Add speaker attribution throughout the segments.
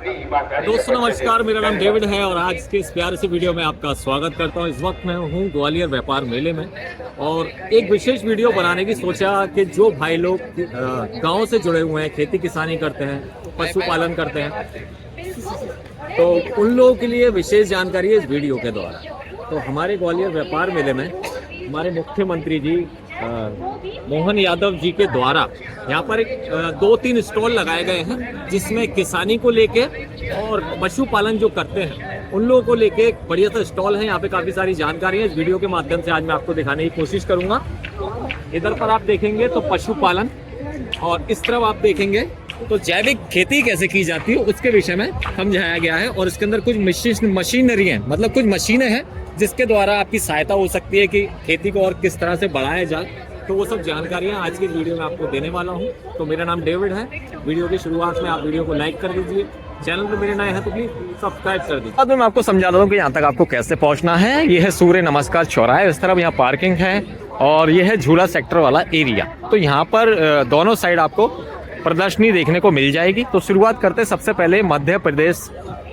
Speaker 1: दोस्तों नमस्कार, मेरा नाम डेविड है और आज के इस प्यारे से वीडियो में आपका स्वागत करता हूं। इस वक्त मैं हूं ग्वालियर व्यापार मेले में और एक विशेष वीडियो बनाने की सोचा कि जो भाई लोग गांव से जुड़े हुए हैं, खेती किसानी करते हैं, पशुपालन करते हैं, तो उन लोगों के लिए विशेष जानकारी है इस वीडियो के द्वारा। तो हमारे ग्वालियर व्यापार मेले में हमारे मुख्यमंत्री जी मोहन यादव जी के द्वारा यहाँ पर एक 2-3 स्टॉल लगाए गए हैं, जिसमें किसानी को लेके और पशुपालन जो करते हैं उन लोगों को लेके एक बढ़िया सा स्टॉल है। यहाँ पे काफी सारी जानकारी है। इस वीडियो के माध्यम से आज मैं आपको दिखाने की कोशिश करूंगा। इधर पर आप देखेंगे तो पशुपालन और इस तरफ आप देखेंगे तो जैविक खेती कैसे की जाती है उसके विषय में समझाया गया है। और इसके अंदर कुछ मशीनरी है, मतलब कुछ मशीनें हैं जिसके द्वारा आपकी सहायता हो सकती है कि खेती को और किस तरह से बढ़ाया जाए। तो वो सब जानकारियां आज की वीडियो में आपको देने वाला हूं। तो मेरा नाम डेविड है। वीडियो की शुरुआत में आप वीडियो को लाइक कर दीजिए, चैनल पे मेरे नए हैं तो प्लीज सब्सक्राइब कर दीजिए। बाद में मैं आपको समझा दूं कि यहाँ तक आपको कैसे पहुंचना है। ये है सूर्य नमस्कार चौराहा, इस तरफ यहाँ पार्किंग है और ये है झूला सेक्टर वाला एरिया। तो यहाँ पर दोनों साइड आपको प्रदर्शनी देखने को मिल जाएगी। तो शुरुआत करते सबसे पहले मध्य प्रदेश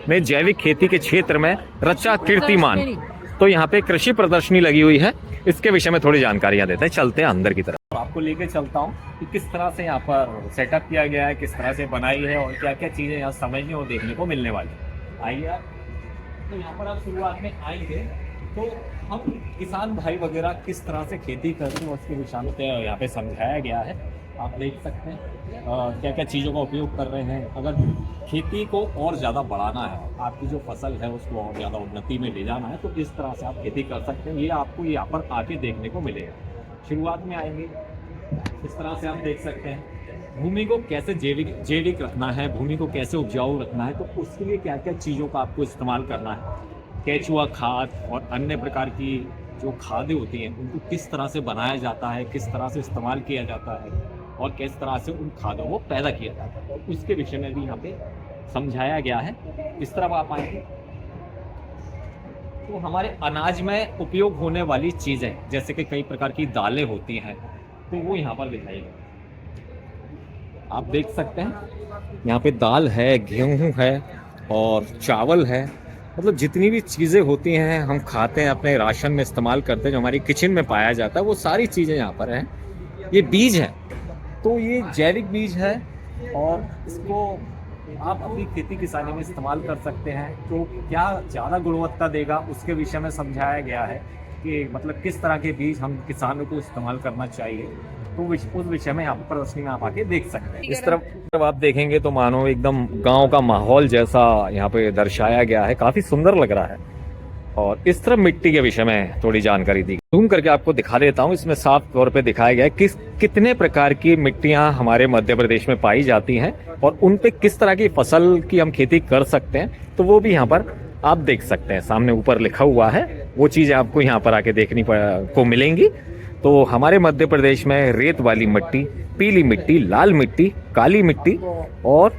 Speaker 1: में जैविक खेती के क्षेत्र में रचा कीर्तिमान। तो यहाँ पे कृषि प्रदर्शनी लगी हुई है, इसके विषय में थोड़ी जानकारियां देते हैं। चलते हैं अंदर की तरफ, आपको लेके चलता हूँ कि किस तरह से यहाँ पर सेटअप किया गया है, किस तरह से बनाई है और क्या क्या चीजें यहाँ समझने और देखने को मिलने वाली है। आइए आप। तो यहाँ पर आप शुरुआत में आएंगे तो हम किसान भाई वगैरह किस तरह से खेती करते हैं उसके विषय में यहाँ पे समझाया गया है। आप देख सकते हैं क्या क्या चीज़ों का उपयोग कर रहे हैं। अगर खेती को और ज़्यादा बढ़ाना है, आपकी जो फसल है उसको और ज़्यादा उन्नति में ले जाना है, तो इस तरह से आप खेती कर सकते हैं। ये आपको यहाँ पर आके देखने को मिलेगा। शुरुआत में आएंगे इस तरह से आप देख सकते हैं भूमि को कैसे जैविक रखना है, भूमि को कैसे उपजाऊ रखना है, तो उसके लिए क्या क्या चीज़ों का आपको इस्तेमाल करना है। केचुआ खाद और अन्य प्रकार की जो खादें होती हैं उनको किस तरह से बनाया जाता है, किस तरह से इस्तेमाल किया जाता है और किस तरह से उन खादों को पैदा किया जाता है, उसके विषय में भी यहाँ पे समझाया गया है। इस तरफ आप आएंगे तो हमारे अनाज में उपयोग होने वाली चीज़ें जैसे कि कई प्रकार की दालें होती हैं, तो वो यहाँ पर दिखाई गई। आप देख सकते हैं यहाँ पे दाल है, गेहूँ है और चावल है। मतलब जितनी भी चीज़ें होती हैं हम खाते हैं, अपने राशन में इस्तेमाल करते हैं, जो हमारी किचन में पाया जाता है, वो सारी चीज़ें यहाँ पर हैं। ये बीज है, तो ये जैविक बीज है और इसको आप अपनी खेती किसानी में इस्तेमाल कर सकते हैं। तो क्या ज़्यादा गुणवत्ता देगा उसके विषय में समझाया गया है कि मतलब किस तरह के बीज हम किसानों को इस्तेमाल करना चाहिए। तो उस विषय में यहाँ पर प्रदर्शनी में आप आके देख सकते हैं। इस तरफ आप देखेंगे तो मानो एकदम गांव का माहौल जैसा यहाँ पे दर्शाया गया है, काफ़ी सुंदर लग रहा है। और इस तरफ मिट्टी के विषय में थोड़ी जानकारी दी, जूम करके आपको दिखा देता हूँ। इसमें साफ तौर पे दिखाया गया है कितने प्रकार की मिट्टियाँ हमारे मध्य प्रदेश में पाई जाती हैं और उन पे किस तरह की फसल की हम खेती कर सकते हैं, तो वो भी यहाँ पर आप देख सकते हैं। सामने ऊपर लिखा हुआ है, वो चीज़ें आपको यहाँ पर आके देखने को मिलेंगी। तो हमारे मध्य प्रदेश में रेत वाली मिट्टी, पीली मिट्टी, लाल मिट्टी, काली मिट्टी और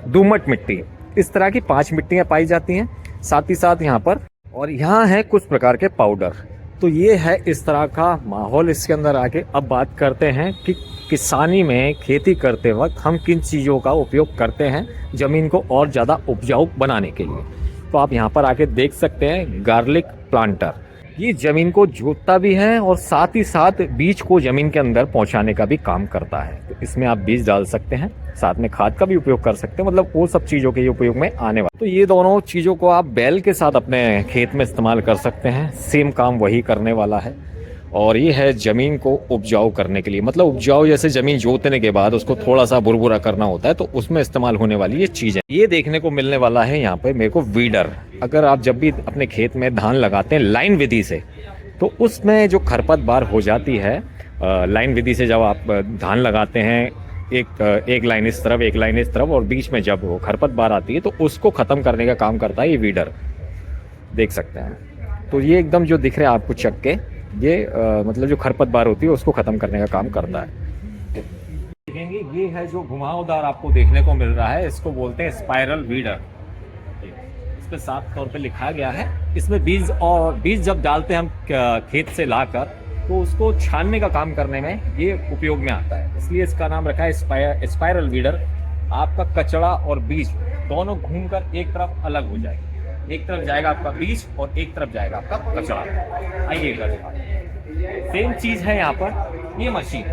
Speaker 1: दोमट मिट्टी, इस तरह की 5 मिट्टियाँ पाई जाती हैं। साथ ही साथ यहाँ पर और यहाँ है कुछ प्रकार के पाउडर। तो ये है इस तरह का माहौल इसके अंदर आके। अब बात करते हैं कि किसानी में खेती करते वक्त हम किन चीज़ों का उपयोग करते हैं ज़मीन को और ज़्यादा उपजाऊ बनाने के लिए। तो आप यहाँ पर आके देख सकते हैं गार्लिक प्लांटर, ये ज़मीन को जोतता भी है और साथ ही साथ बीज को ज़मीन के अंदर पहुँचाने का भी काम करता है। तो इसमें आप बीज डाल सकते हैं, साथ में खाद का भी उपयोग कर सकते हैं, मतलब वो सब चीज़ों के उपयोग में आने वाला। तो ये दोनों चीज़ों को आप बैल के साथ अपने खेत में इस्तेमाल कर सकते हैं, सेम काम वही करने वाला है। और ये है ज़मीन को उपजाऊ करने के लिए, मतलब उपजाऊ जैसे ज़मीन जोतने के बाद उसको थोड़ा सा बुरबुरा करना होता है, तो उसमें इस्तेमाल होने वाली ये चीज़ है। ये देखने को मिलने वाला है यहाँ पे मेरे को वीडर। अगर आप जब भी अपने खेत में धान लगाते हैं लाइन विधि से, तो उसमें जो खरपतवार हो जाती है, लाइन विधि से जब आप धान लगाते हैं, एक लाइन इस तरफ, एक लाइन इस तरफ, और बीच में जब वो खरपतवार आती है तो उसको ख़त्म करने का काम करता है ये वीडर। देख सकते हैं। तो ये एकदम जो दिख रहे हैं आपको चक्के, ये मतलब जो खरपतवार होती है उसको ख़त्म करने का काम करता है। देखेंगे ये है जो घुमावदार आपको देखने को मिल रहा है, इसको बोलते हैं स्पाइरल वीडर। इस पे साफ तौर पे लिखा गया है। इसमें बीज जब डालते हैं हम खेत से लाकर, तो उसको छानने का काम करने में ये उपयोग में आता है, इसलिए इसका नाम रखा है स्पाइरल वीडर। आपका कचरा और बीज दोनों घूमकर एक तरफ अलग हो जाएगी। एक तरफ जाएगा आपका बीज और एक तरफ जाएगा आपका कचरा। आइए इधर दिखाते। सेम चीज है यहाँ पर, ये मशीन,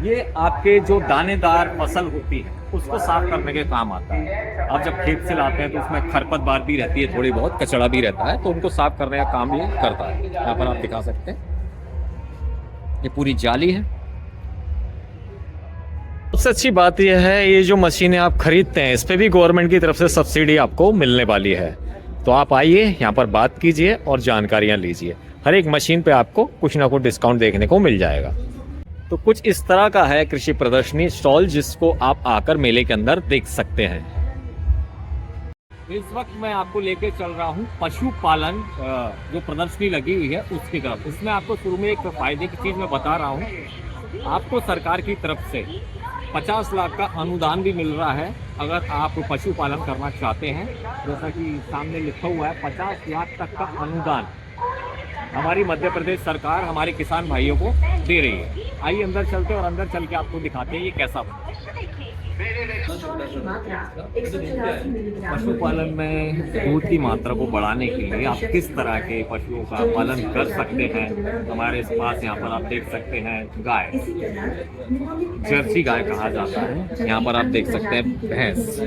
Speaker 1: ये आपके जो दानेदार फसल होती है उसको साफ करने के काम आता है। आप जब खेत से लाते हैं तो उसमें खरपतवार भी रहती है, थोड़ी बहुत कचरा भी रहता है, तो उनको साफ करने का काम ये करता है। यहाँ पर आप दिखा सकते हैं, ये पूरी जाली है। सबसे अच्छी बात यह है, ये जो मशीनें आप खरीदते हैं इस पे भी गवर्नमेंट की तरफ से सब्सिडी आपको मिलने वाली है। तो आप आइए यहाँ पर बात कीजिए और जानकारियाँ लीजिए। हर एक मशीन पे आपको कुछ ना कुछ डिस्काउंट देखने को मिल जाएगा। तो कुछ इस तरह का है कृषि प्रदर्शनी स्टॉल, जिसको आप आकर मेले के अंदर देख सकते हैं। इस वक्त मैं आपको लेके चल रहा हूँ पशुपालन जो प्रदर्शनी लगी हुई है उसकी तरफ। इसमें आपको शुरू में एक फायदे की चीज मैं बता रहा हूँ, आपको सरकार की तरफ से 50 लाख का अनुदान भी मिल रहा है अगर आप पशुपालन करना चाहते हैं। जैसा कि सामने लिखा हुआ है 50 लाख तक का अनुदान हमारी मध्य प्रदेश सरकार हमारे किसान भाइयों को दे रही है। आइए अंदर चलते हैं और अंदर चल के आपको दिखाते हैं ये कैसा बना। पशुपालन में दूध की मात्रा को बढ़ाने के लिए आप किस तरह के पशुओं का पालन कर सकते हैं। हमारे पास यहाँ पर आप देख सकते हैं गाय, जर्सी गाय कहा जाता है। यहाँ पर आप देख सकते हैं भैंस।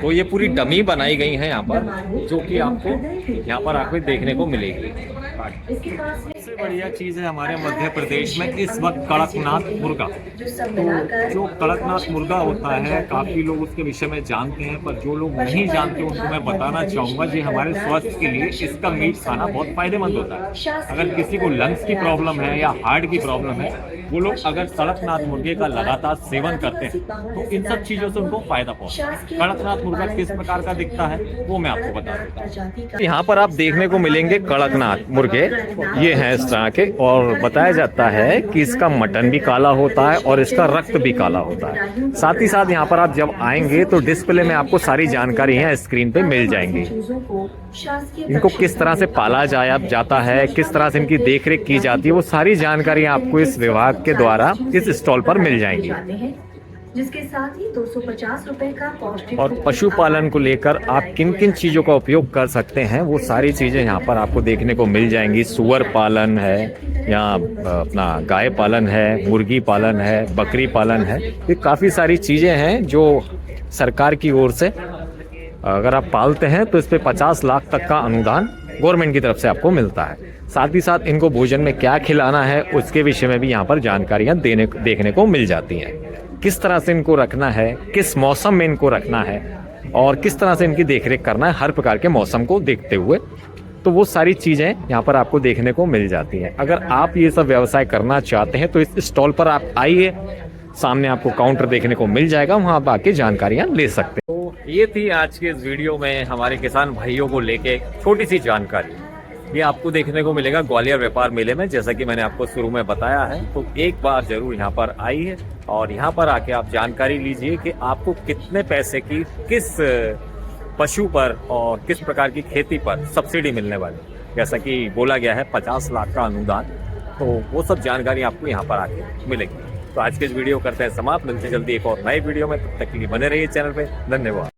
Speaker 1: तो ये पूरी डमी बनाई गई है यहाँ पर, जो कि आपको यहाँ पर आकर देखने को मिलेगी। सबसे बढ़िया चीज है हमारे मध्य प्रदेश में इस वक्त कड़कनाथ मुर्गा। तो जो कड़कनाथ मुर्गा होता है काफी लोग उसके विषय में जानते हैं, पर जो लोग नहीं जानते उनको मैं बताना चाहूंगा जी हमारे स्वास्थ्य के लिए इसका मीट खाना बहुत फायदेमंद होता है। अगर किसी को लंग्स की प्रॉब्लम है या हार्ट की प्रॉब्लम है, वो लोग अगर कड़कनाथ मुर्गे का लगातार सेवन करते हैं तो इन सब चीजों से उनको फायदा पहुंचता है। कड़कनाथ मुर्गा किस प्रकार का दिखता है वो मैं आपको बता देता हूँ। यहाँ पर आप देखने को मिलेंगे कड़कनाथ मुर्गे, ये हैं इस तरह के, और बताया जाता है कि इसका मटन भी काला होता है और इसका रक्त भी काला होता है। साथ ही साथ यहाँ पर आप जब आएंगे तो डिस्प्ले में आपको सारी जानकारी यहाँ स्क्रीन पे मिल जाएंगी। इनको किस तरह से पाला जाता है, किस तरह से इनकी देखरेख की जाती है, वो सारी जानकारी आपको इस विभाग के द्वारा इस स्टॉल पर मिल जाएंगी।
Speaker 2: जिसके साथ ही 250 रुपए का पौष्टिक
Speaker 1: और पशुपालन को लेकर आप किन किन चीजों का उपयोग कर सकते हैं वो सारी चीजें यहाँ पर आपको देखने को मिल जाएंगी। सुअर पालन है, यहाँ अपना गाय पालन है, मुर्गी पालन है, बकरी पालन है। ये काफी सारी चीजें हैं जो सरकार की ओर से अगर आप पालते हैं तो इस पे 50 लाख तक का अनुदान गवर्नमेंट की तरफ से आपको मिलता है। साथ ही साथ इनको भोजन में क्या खिलाना है उसके विषय में भी यहाँ पर जानकारियाँ देखने को मिल जाती हैं। किस तरह से इनको रखना है, किस मौसम में इनको रखना है और किस तरह से इनकी देखरेख करना है हर प्रकार के मौसम को देखते हुए, तो वो सारी चीज़ें यहाँ पर आपको देखने को मिल जाती हैं। अगर आप ये सब व्यवसाय करना चाहते हैं तो इस स्टॉल पर आप आइए, सामने आपको काउंटर देखने को मिल जाएगा, वहाँ आप आके जानकारियाँ ले सकते हैं। तो ये थी आज के इस वीडियो में हमारे किसान भाइयों को लेके छोटी सी जानकारी। ये आपको देखने को मिलेगा ग्वालियर व्यापार मेले में, जैसा कि मैंने आपको शुरू में बताया है। तो एक बार जरूर यहाँ पर आइए और यहाँ पर आके आप जानकारी लीजिए कि आपको कितने पैसे की किस पशु पर और किस प्रकार की खेती पर सब्सिडी मिलने वाली। जैसा कि बोला गया है 50 लाख का अनुदान, तो वो सब जानकारी आपको यहाँ पर आके मिलेगी। तो आज के इस वीडियो करते हैं समाप्त, मिलते जल्दी एक और नए वीडियो में। तब तक के लिए बने रहिए चैनल पे। धन्यवाद।